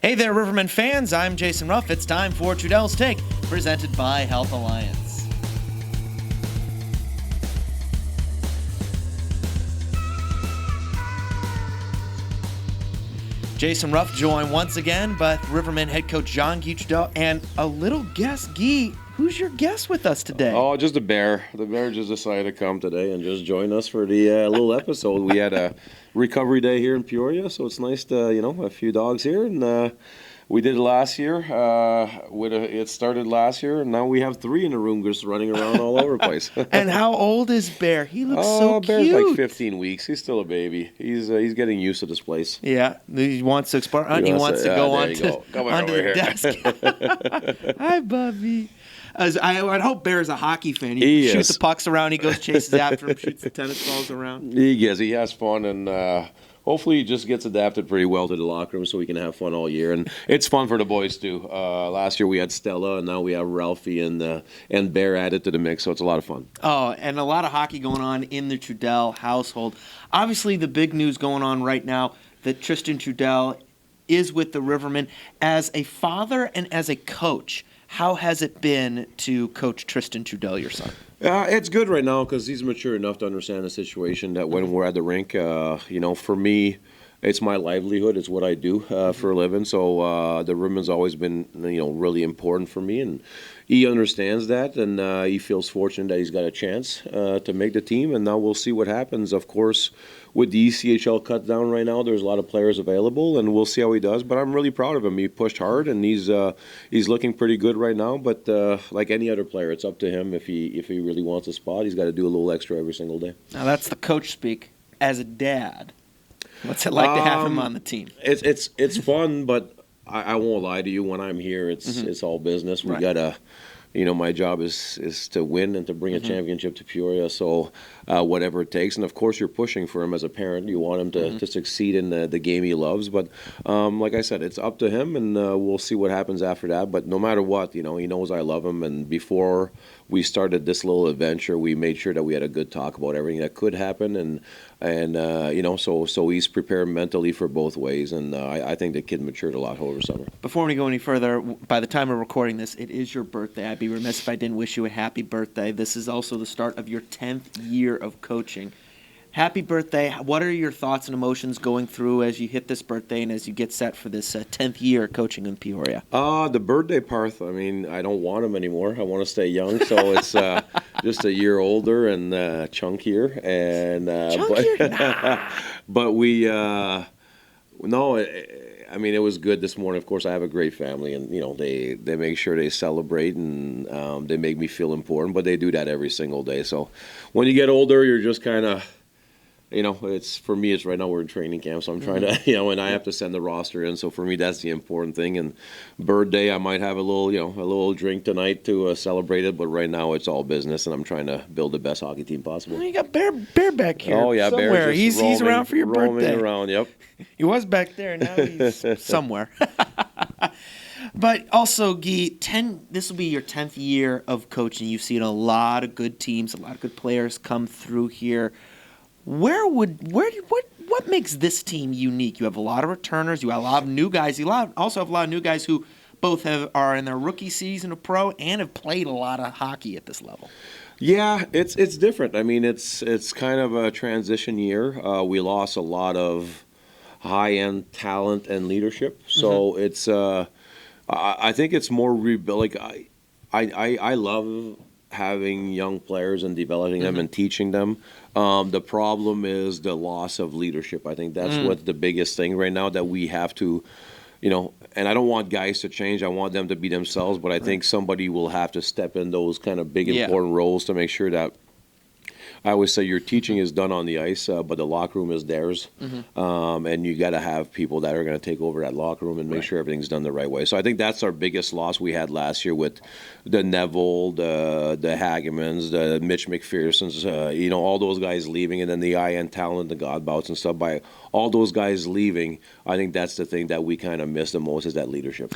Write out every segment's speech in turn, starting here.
Hey there, Rivermen fans. I'm Jason Ruff. It's time for Trudel's Take, presented by Health Alliance. Jason Ruff joined once again by Rivermen head coach Jean-Guy Trudel and a little guest, Guy. Who's your guest with us today? Oh, just a bear. The bear just decided to come today and just join us for the little episode. We had a recovery day here in Peoria, so it's nice to, a few dogs here. And we did it last year. It started last year, and now we have 3 in the room just running around all over the place. And how old is Bear? He looks so cute. Bear's like 15 weeks. He's still a baby. He's getting used to this place. Yeah, he wants to explore. He wants to go onto the desk. Hi, Bubby. I'd hope Bear's a hockey fan. He shoots the pucks around. He goes chases after him, shoots the tennis balls around. He has fun, and hopefully he just gets adapted pretty well to the locker room so we can have fun all year. And it's fun for the boys, too. Last year we had Stella, and now we have Ralphie and Bear added to the mix, so it's a lot of fun. Oh, and a lot of hockey going on in the Trudel household. Obviously, the big news going on right now that Tristan Trudel is with the Rivermen. As a father and as a coach, how has it been to coach Tristan Trudel, your son? It's good right now because he's mature enough to understand the situation that when we're at the rink, for me, it's my livelihood. It's what I do for a living. So the Rivermen's always been, really important for me. And he understands that, and he feels fortunate that he's got a chance to make the team. And now we'll see what happens. Of course, with the ECHL cut down right now, there's a lot of players available, and we'll see how he does. But I'm really proud of him. He pushed hard, and he's looking pretty good right now. But like any other player, it's up to him if he really wants a spot. He's got to do a little extra every single day. Now that's the coach speak. As a dad, what's it like to have him on the team? It's fun, but I won't lie to you. When I'm here, it's all business. We gotta. My job is to win and to bring a championship to Peoria, so whatever it takes. And, of course, you're pushing for him as a parent. You want him to succeed in the game he loves. But, like I said, it's up to him, and we'll see what happens after that. But no matter what, he knows I love him. And before we started this little adventure, we made sure that we had a good talk about everything that could happen. So he's prepared mentally for both ways. And I think the kid matured a lot over summer. Before we go any further, by the time we're recording this, it is your birthday. I'd be remiss if I didn't wish you a happy birthday. This is also the start of your 10th year of coaching. Happy birthday. What are your thoughts and emotions going through as you hit this birthday and as you get set for this 10th year coaching in Peoria? The birthday part, I don't want him anymore. I want to stay young, so it's just a year older and chunkier. And chunkier? But we it was good this morning. Of course, I have a great family, and they make sure they celebrate, and they make me feel important. But they do that every single day. So when you get older, you're just kind of, it's for me. It's right now we're in training camp, so I'm trying to, and I have to send the roster in. So for me, that's the important thing. And birthday, I might have a little drink tonight to celebrate it. But right now, it's all business, and I'm trying to build the best hockey team possible. You got Bear back here. Oh yeah, somewhere. Bear. He's around for your birthday. Roaming around, yep. He was back there, now he's somewhere. But also, Guy, this will be your 10th year of coaching. You've seen a lot of good teams, a lot of good players come through here. What makes this team unique? You have a lot of returners. You have a lot of new guys. You also have a lot of new guys who both are in their rookie season of pro and have played a lot of hockey at this level. Yeah, it's different. It's kind of a transition year. We lost a lot of high-end talent and leadership, so it's. I think it's more rebuild. I love having young players and developing them and teaching them. The problem is the loss of leadership. I think that's what's the biggest thing right now that we have to, and I don't want guys to change. I want them to be themselves, but I think somebody will have to step in those kind of big, important roles to make sure that I always say your teaching is done on the ice, but the locker room is theirs. And you got to have people that are going to take over that locker room and make sure everything's done the right way. So I think that's our biggest loss we had last year with the Neville, the Hagemans, the Mitch McPhersons, all those guys leaving, and then the IN talent, the Godbouts and stuff. By all those guys leaving, I think that's the thing that we kind of miss the most is that leadership.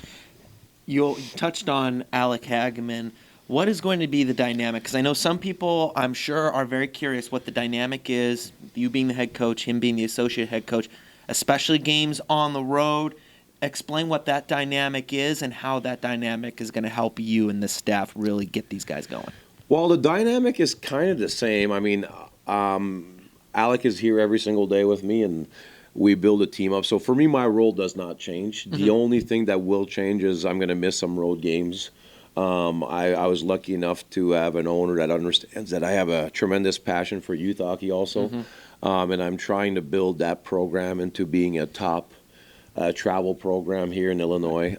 You touched on Alec Hageman. What is going to be the dynamic? Because I know some people, I'm sure, are very curious what the dynamic is, you being the head coach, him being the associate head coach, especially games on the road. explain what that dynamic is and how that dynamic is going to help you and the staff really get these guys going. Well, the dynamic is kind of the same. I mean, Alec is here every single day with me, and we build a team up. So for me, my role does not change. Mm-hmm. The only thing that will change is I'm going to miss some road games. I was lucky enough to have an owner that understands that I have a tremendous passion for youth hockey also. Mm-hmm. And I'm trying to build that program into being a top travel program here in Illinois.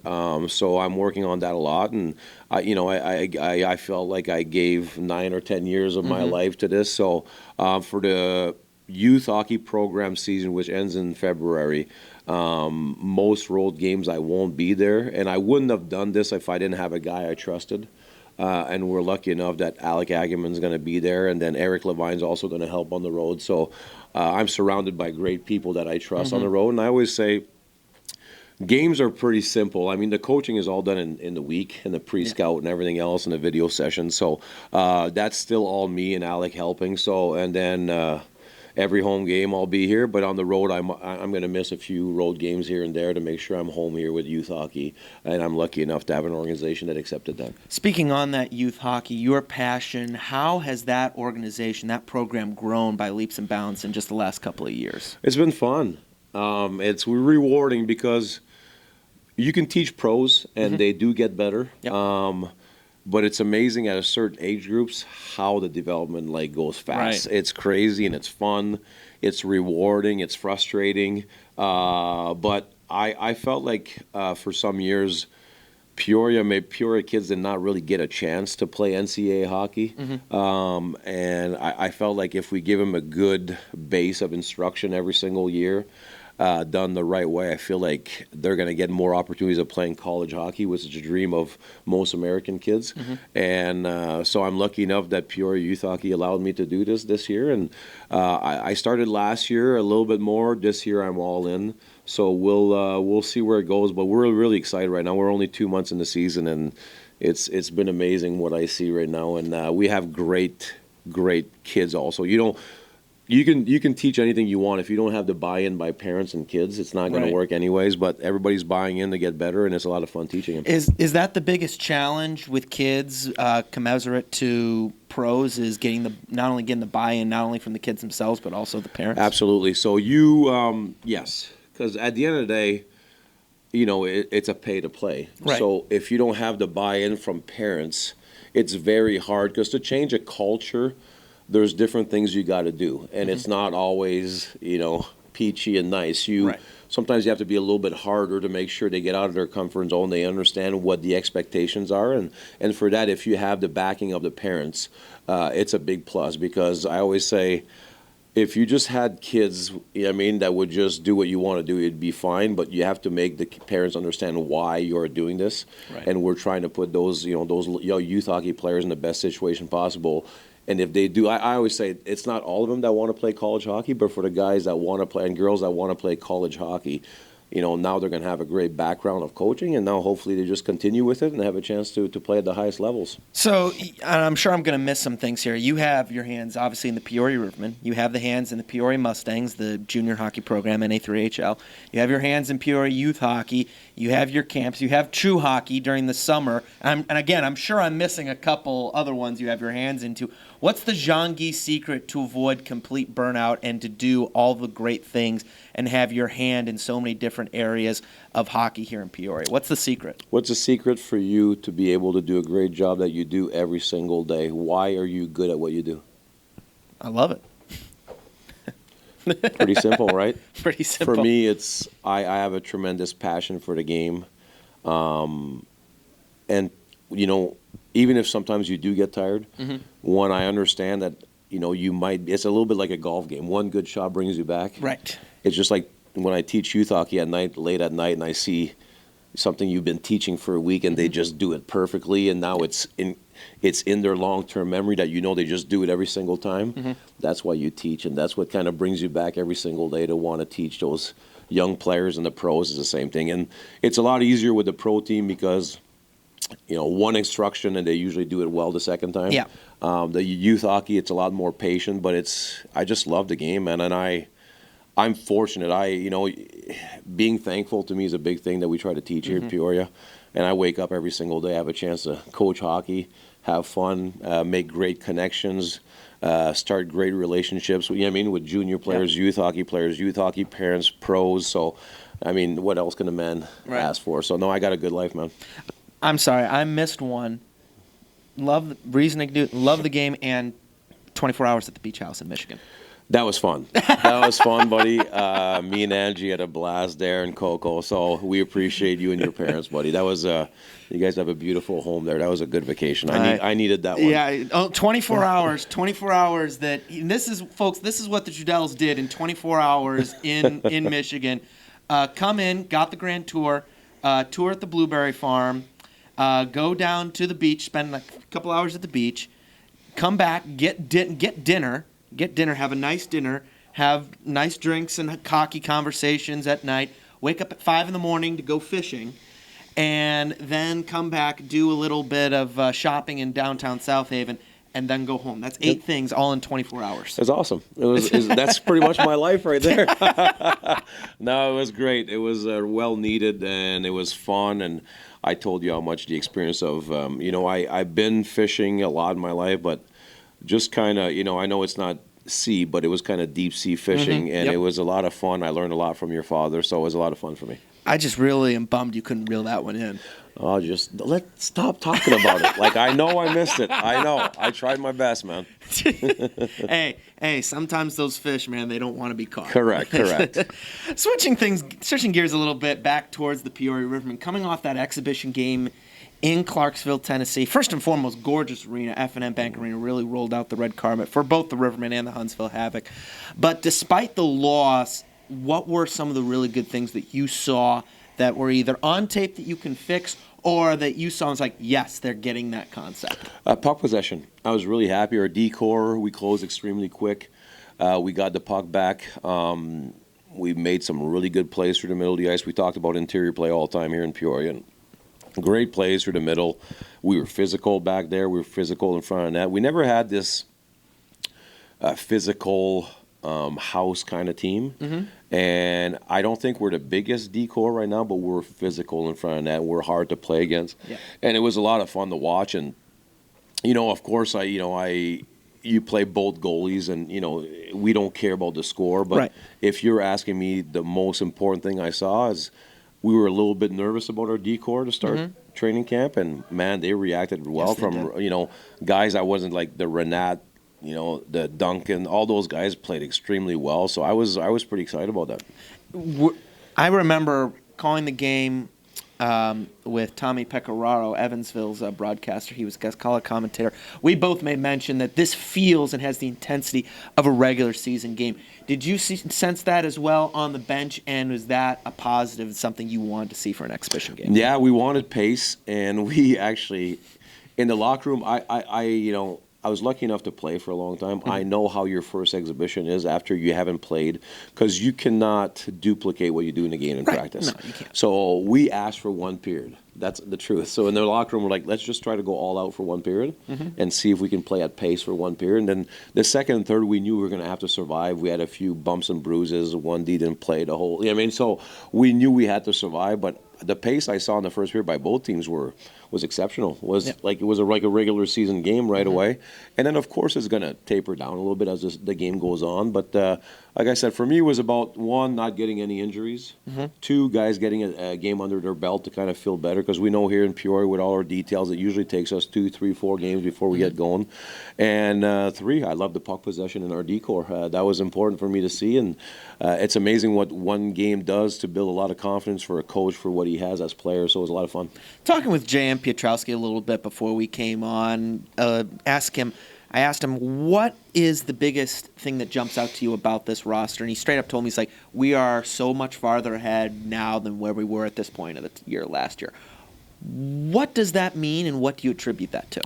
So I'm working on that a lot. And, I felt like I gave 9 or 10 years of my life to this. So for the youth hockey program season, which ends in February, most road games I won't be there, and I wouldn't have done this if I didn't have a guy I trusted. And we're lucky enough that Alec Agaman's going to be there, and then Eric Levine's also going to help on the road. So I'm surrounded by great people that I trust on the road, and I always say games are pretty simple. I mean, the coaching is all done in the week, and the pre-scout and everything else, and the video session. So that's still all me and Alec helping. So, and then every home game I'll be here, but on the road I'm going to miss a few road games here and there to make sure I'm home here with youth hockey, and I'm lucky enough to have an organization that accepted that. Speaking on that youth hockey, your passion, how has that organization, that program grown by leaps and bounds in just the last couple of years? It's been fun. It's rewarding because you can teach pros and they do get better. Yep. But it's amazing at a certain age groups how the development goes fast. Right. It's crazy and it's fun. It's rewarding. It's frustrating. But I felt like for some years, Peoria kids did not really get a chance to play NCAA hockey. And I felt like if we give them a good base of instruction every single year, done the right way, I feel like they're going to get more opportunities of playing college hockey, which is a dream of most American kids. And so I'm lucky enough that Peoria Youth Hockey allowed me to do this year. And I started last year a little bit more. This year I'm all in. So we'll see where it goes. But we're really excited right now. We're only 2 months in the season, and it's been amazing what I see right now. And we have great kids also. You can teach anything you want. If you don't have the buy-in by parents and kids, it's not going to work anyways. But everybody's buying in to get better, and it's a lot of fun teaching them. Is that the biggest challenge with kids, commensurate to pros, is not only getting the buy-in, not only from the kids themselves, but also the parents? Absolutely. So yes, because at the end of the day, it's a pay to play. Right. So if you don't have the buy-in from parents, it's very hard, because to change a culture, there's different things you got to do, and it's not always, peachy and nice. Sometimes you have to be a little bit harder to make sure they get out of their comfort zone. They understand what the expectations are, and for that, if you have the backing of the parents, it's a big plus. Because I always say, if you just had kids, that would just do what you want to do, it'd be fine. But you have to make the parents understand why you're doing this, and we're trying to put those youth hockey players in the best situation possible. And if they do, I always say it's not all of them that want to play college hockey, but for the guys that want to play and girls that want to play college hockey, now they're going to have a great background of coaching, and now hopefully they just continue with it and have a chance to play at the highest levels. So I'm sure I'm going to miss some things here. You have your hands, obviously, in the Peoria Rivermen. You have the hands in the Peoria Mustangs, the junior hockey program, NA3HL. You have your hands in Peoria Youth Hockey. You have your camps. You have True Hockey during the summer. And again, I'm sure I'm missing a couple other ones you have your hands into. What's the Jean-Guy secret to avoid complete burnout and to do all the great things and have your hand in so many different areas of hockey here in Peoria? What's the secret? What's the secret for you to be able to do a great job that you do every single day? Why are you good at what you do? I love it. Pretty simple, right? Pretty simple. For me, it's I have a tremendous passion for the game. And, even if sometimes you do get tired, when I understand that, it's a little bit like a golf game. One good shot brings you back. Right. It's just like when I teach youth hockey at night, late at night, and I see something you've been teaching for a week and they just do it perfectly, and now it's in their long-term memory that they just do it every single time. That's why you teach, and that's what kind of brings you back every single day to want to teach those young players, and the pros is the same thing. And it's a lot easier with the pro team because one instruction and they usually do it well the second time. Yeah. The youth hockey, it's a lot more patient, but I just love the game, man. And I I'm fortunate. Being thankful to me is a big thing that we try to teach here in Peoria. And I wake up every single day. I have a chance to coach hockey, have fun, make great connections, start great relationships. With junior players, youth hockey parents, pros. So, what else can a man ask for? So, no, I got a good life, man. I'm sorry, I missed one. Love the game and 24 hours at the beach house in Michigan. That was fun. That was fun, buddy. Me and Angie had a blast there in Cocoa, so we appreciate you and your parents, buddy. That was you guys have a beautiful home there. That was a good vacation. I needed that one. Yeah, 24 hours. 24 hours. This is what the Trudels did in 24 hours in Michigan. Come in, got the grand tour, tour at the Blueberry Farm, go down to the beach, spend a couple hours at the beach, come back, get dinner. Have a nice dinner, have nice drinks and hockey conversations at night, wake up at 5 in the morning to go fishing, and then come back, do a little bit of shopping in downtown South Haven, and then go home. That's 8 things all in 24 hours. That's awesome. That's pretty much my life right there. No, it was great. It was well needed, and it was fun, and I told you how much the experience of, I've been fishing a lot in my life, but just kind of, I know it's not sea, but it was kind of deep sea fishing, and it was a lot of fun. I learned a lot from your father, so it was a lot of fun for me. I just really am bummed you couldn't reel that one in. Oh, let's stop talking about it. Like, I know I missed it. I know. I tried my best, man. Hey, sometimes those fish, man, they don't want to be caught. Correct. Switching gears a little bit back towards the Peoria Rivermen, coming off that exhibition game in Clarksville, Tennessee. First and foremost, gorgeous arena. F&M Bank Arena really rolled out the red carpet for both the Rivermen and the Huntsville Havoc. But despite the loss, what were some of the really good things that you saw that were either on tape that you can fix or that you saw and was like, yes, they're getting that concept? Puck possession. I was really happy. Our decor, we closed extremely quick. We got the puck back. We made some really good plays through the middle of the ice. We talked about interior play all the time here in Peoria. Great plays through the middle. We were physical back there. We were physical in front of net. We never had this physical house kind of team. And I don't think we're the biggest decor right now, but we're physical in front of net. We're hard to play against. Yeah. And it was a lot of fun to watch. And, of course, you play both goalies, and, we don't care about the score. But if you're asking me, the most important thing I saw is we were a little bit nervous about our decor to start training camp, and man, they reacted well from guys. I wasn't like the Renat, the Duncan. All those guys played extremely well, so I was pretty excited about that. I remember calling the game with Tommy Pecoraro, Evansville's broadcaster. He was guest color commentator. We both made mention that this feels and has the intensity of a regular season game. Did you sense that as well on the bench, and was that a positive, something you wanted to see for an exhibition game? Yeah, we wanted pace, and we actually, in the locker room, I was lucky enough to play for a long time. I know how your first exhibition is after you haven't played, because you cannot duplicate what you do in a game in practice. No, you can't. So we asked for one period. That's the truth. So in the locker room, we're like, let's just try to go all out for one period and see if we can play at pace for one period. And then the second and third, we knew we were going to have to survive. We had a few bumps and bruises. 1D didn't play the whole. So we knew we had to survive. But the pace I saw in the first period by both teams was exceptional. It was like a regular season game right away. And then of course it's going to taper down a little bit as the game goes on. But like I said, for me it was about 1, not getting any injuries. 2, guys getting a game under their belt to kind of feel better, because we know here in Peoria with all our details it usually takes us 2, 3, 4 games before we get going. And 3, I love the puck possession in our decor. That was important for me to see, and it's amazing what one game does to build a lot of confidence for a coach for what he has as players. So it was a lot of fun. Talking with J.M. Pietrowski a little bit before we came on, I asked him, what is the biggest thing that jumps out to you about this roster? And he straight up told me, he's like, we are so much farther ahead now than where we were at this point of the year last year. What does that mean, and what do you attribute that to?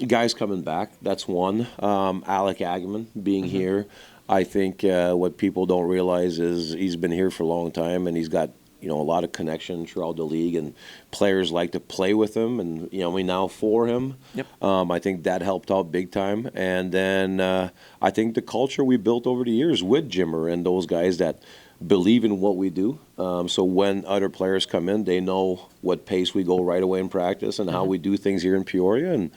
Guys coming back, that's one. Alec Agaman being here. I think what people don't realize is he's been here for a long time, and he's got a lot of connection throughout the league, and players like to play with him, and we now for him. Yep. I think that helped out big time, and then I think the culture we built over the years with Jimmer and those guys that believe in what we do. So when other players come in, they know what pace we go right away in practice and how we do things here in Peoria.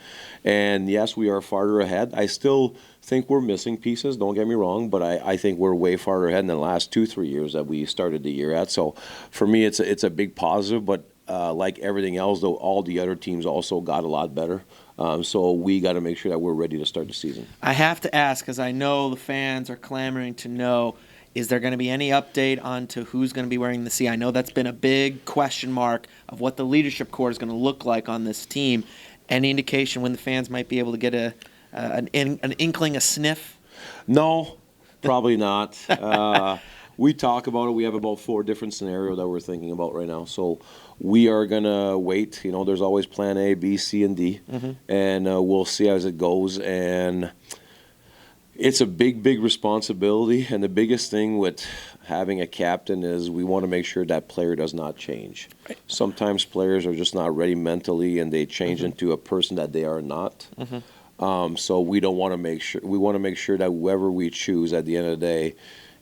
And yes, we are farther ahead. I still think we're missing pieces, don't get me wrong, but I think we're way farther ahead in the last 2-3 years that we started the year at. So for me, it's a big positive, but like everything else, though, all the other teams also got a lot better. So we got to make sure that we're ready to start the season. I have to ask, because I know the fans are clamoring to know, is there going to be any update on to who's going to be wearing the C? I know that's been a big question mark of what the leadership core is going to look like on this team. Any indication when the fans might be able to get an inkling, a sniff? No, probably not. We talk about it. We have about 4 different scenarios that we're thinking about right now. So we are going to wait. There's always plan A, B, C, and D. And we'll see as it goes. And it's a big, big responsibility. And the biggest thing with having a captain is we want to make sure that player does not change. Right. Sometimes players are just not ready mentally, and they change into a person that they are not. So we don't want to make sure. We want to make sure that whoever we choose at the end of the day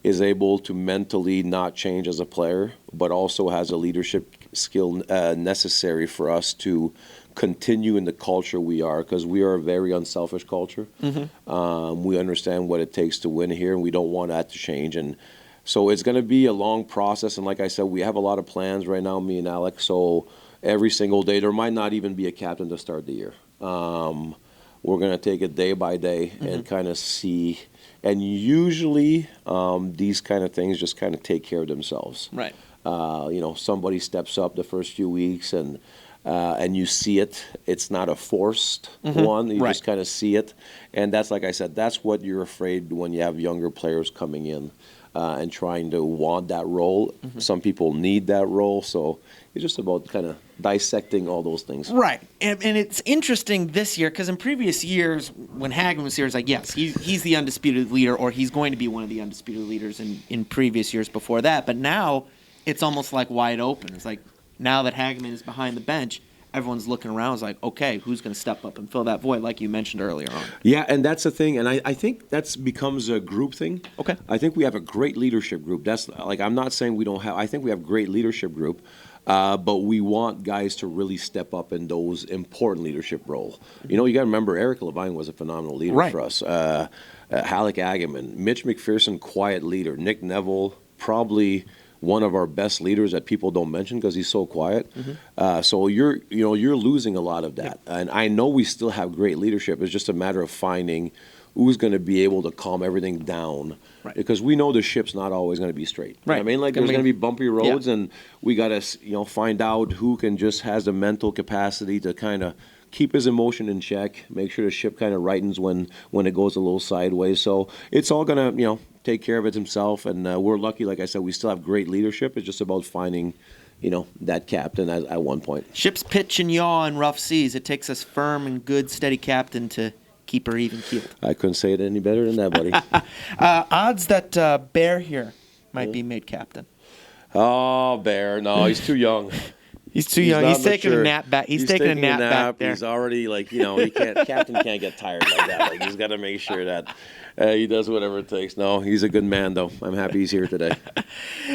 is able to mentally not change as a player, but also has a leadership skill necessary for us to continue in the culture we are, because we are a very unselfish culture. We understand what it takes to win here, and we don't want that to change. And so it's going to be a long process. And like I said, we have a lot of plans right now, me and Alex. So every single day, there might not even be a captain to start the year. We're going to take it day by day and kind of see. And usually these kind of things just kind of take care of themselves. Right. Somebody steps up the first few weeks, and you see it. It's not a forced one. You just kind of see it. And that's, like I said, that's what you're afraid when you have younger players coming in and trying to want that role. Some people need that role. So it's just about kind of dissecting all those things. Right. And it's interesting this year, because in previous years, when Hagen was here, it's like, yes, he's the undisputed leader, or he's going to be one of the undisputed leaders in previous years before that. But now it's almost like wide open. It's like now that Hageman is behind the bench, everyone's looking around. It's like, okay, who's going to step up and fill that void, like you mentioned earlier on? Yeah, and that's the thing. And I think that becomes a group thing. Okay. I think we have a great leadership group. That's like, I'm not saying we don't have. I think we have a great leadership group. But we want guys to really step up in those important leadership roles. You got to remember, Eric Levine was a phenomenal leader for us. Halleck Agaman, Mitch McPherson, quiet leader. Nick Neville, probably one of our best leaders that people don't mention because he's so quiet. So you're losing a lot of that. And I know we still have great leadership. It's just a matter of finding who's going to be able to calm everything down. Right. Because we know the ship's not always going to be straight. Right. I mean, like, there's going to be bumpy roads, and we got to, find out who can just has the mental capacity to kind of keep his emotion in check, make sure the ship kind of rightens when it goes a little sideways. So it's all going to, take care of it himself. And we're lucky, like I said, we still have great leadership. It's just about finding, that captain at one point. Ship's pitch and yaw in rough seas. It takes us firm and good, steady captain to keep her even keeled. I couldn't say it any better than that, buddy. Odds that Bear here might be made captain. Oh, Bear. No, he's too young. He's too young. He's taking a nap back. He's taking a nap back there. He's already captain can't get tired like that. Like, he's got to make sure that he does whatever it takes. No, he's a good man, though. I'm happy he's here today.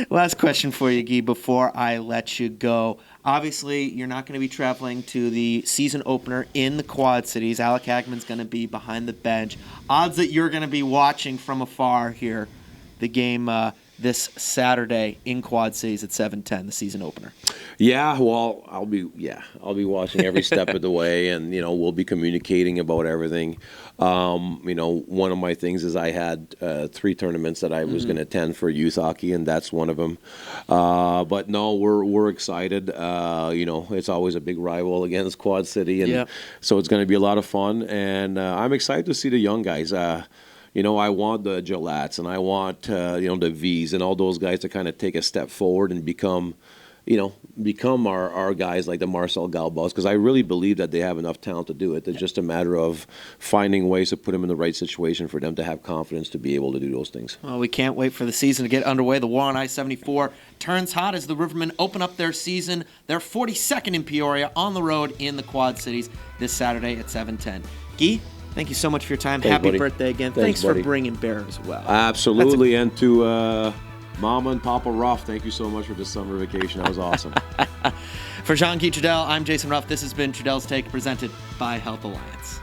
Last question for you, Guy, before I let you go. Obviously, you're not going to be traveling to the season opener in the Quad Cities. Alec Hagman's going to be behind the bench. Odds that you're going to be watching from afar here the game this Saturday in Quad Cities at 7:10, the season opener. Yeah, well, I'll be watching every step of the way, and we'll be communicating about everything. One of my things is I had 3 tournaments that I was going to attend for youth hockey, and that's one of them. But no, we're excited. It's always a big rival against Quad City, and so it's going to be a lot of fun. And I'm excited to see the young guys. I want the Gillettes, and I want the V's and all those guys to kind of take a step forward and become become our guys like the Marcel Galbaus, because I really believe that they have enough talent to do it. It's just a matter of finding ways to put them in the right situation for them to have confidence to be able to do those things. Well, we can't wait for the season to get underway. The War on I-74 turns hot as the Rivermen open up their season. They're 42nd in Peoria, on the road in the Quad Cities this Saturday at 7:10. Guy, thank you so much for your time. Thanks, Happy buddy. birthday again. Thanks, for buddy. bringing Bear as well. Absolutely. And to Mama and Papa Ruff, thank you so much for this summer vacation. That was awesome. For Jean-Guy Trudel, I'm Jason Ruff. This has been Trudel's Take, presented by Health Alliance.